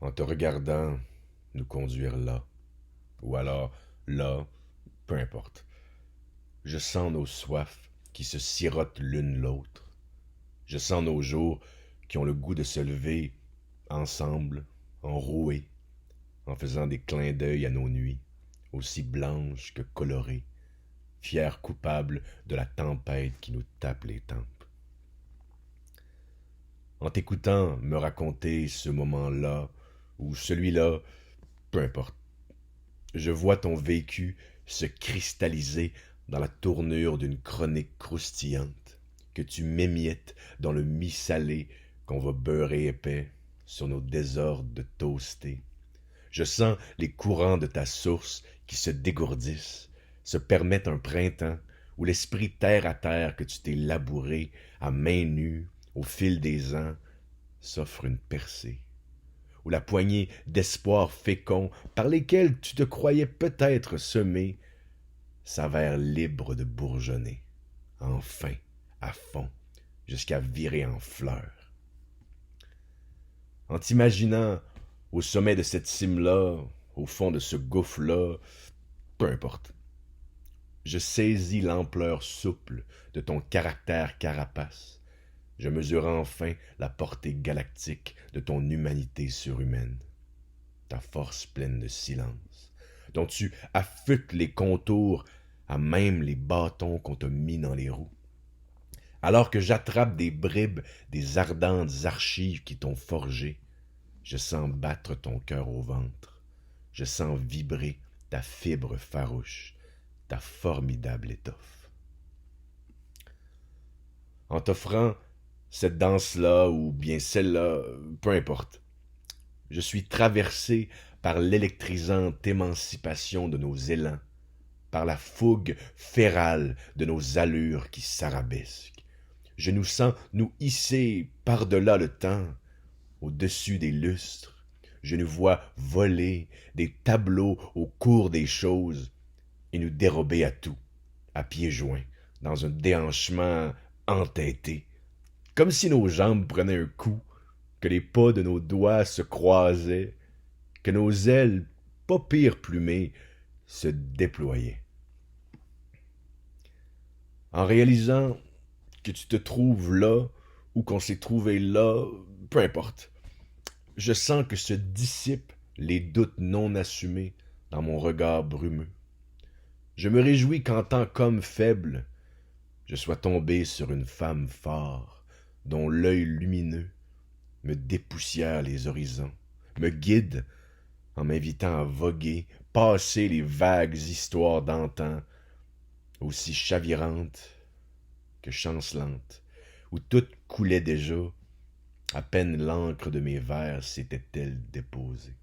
en te regardant nous conduire là, ou alors là, peu importe. Je sens nos soifs qui se sirotent l'une l'autre. Je sens nos jours qui ont le goût de se lever ensemble, enroués, en faisant des clins d'œil à nos nuits, aussi blanches que colorées, fiers coupables de la tempête qui nous tape les tempes. En t'écoutant me raconter ce moment-là, ou celui-là, peu importe, je vois ton vécu se cristalliser dans la tournure d'une chronique croustillante que tu m'émiettes dans le mi-salé qu'on va beurrer épais sur nos désordres de toasté. Je sens les courants de ta source qui se dégourdissent, se permettent un printemps où l'esprit terre à terre que tu t'es labouré à main nue au fil des ans s'offre une percée, où la poignée d'espoirs féconds par lesquels tu te croyais peut-être semé s'avère libre de bourgeonner, enfin, à fond, jusqu'à virer en fleurs. En t'imaginant au sommet de cette cime-là, au fond de ce gouffre-là, peu importe. Je saisis l'ampleur souple de ton caractère carapace. Je mesure enfin la portée galactique de ton humanité surhumaine. Ta force pleine de silence, dont tu affûtes les contours à même les bâtons qu'on t'a mis dans les roues. Alors que j'attrape des bribes des ardentes archives qui t'ont forgé, je sens battre ton cœur au ventre. Je sens vibrer ta fibre farouche, ta formidable étoffe. En t'offrant cette danse-là ou bien celle-là, peu importe, je suis traversé par l'électrisante émancipation de nos élans, par la fougue férale de nos allures qui s'arabesquent. Je nous sens nous hisser par-delà le temps, au-dessus des lustres. Je nous vois voler des tableaux au cours des choses et nous dérober à tout, à pieds joints, dans un déhanchement entêté, comme si nos jambes prenaient un coup, que les pas de nos doigts se croisaient, que nos ailes, pas pire plumées, se déployaient. En réalisant que tu te trouves là ou qu'on s'est trouvé là, peu importe. Je sens que se dissipent les doutes non assumés dans mon regard brumeux. Je me réjouis qu'en tant qu'homme faible, je sois tombé sur une femme forte, dont l'œil lumineux me dépoussière les horizons, me guide en m'invitant à voguer, passer les vagues histoires d'antan, aussi chavirantes que chancelantes, où tout coulait déjà, à peine l'encre de mes vers s'était-elle déposée.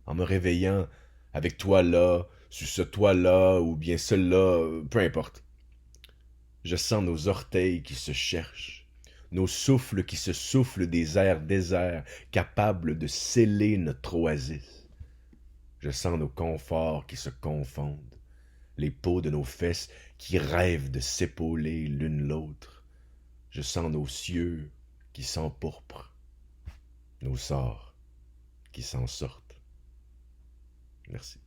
En me réveillant avec toi là, sur ce toit-là, ou bien celui-là, peu importe. Je sens nos orteils qui se cherchent, nos souffles qui se soufflent des airs déserts, capables de sceller notre oasis. Je sens nos conforts qui se confondent, les peaux de nos fesses qui rêvent de s'épauler l'une l'autre. Je sens nos cieux qui s'empourprent, nos sorts qui s'en sortent. Merci.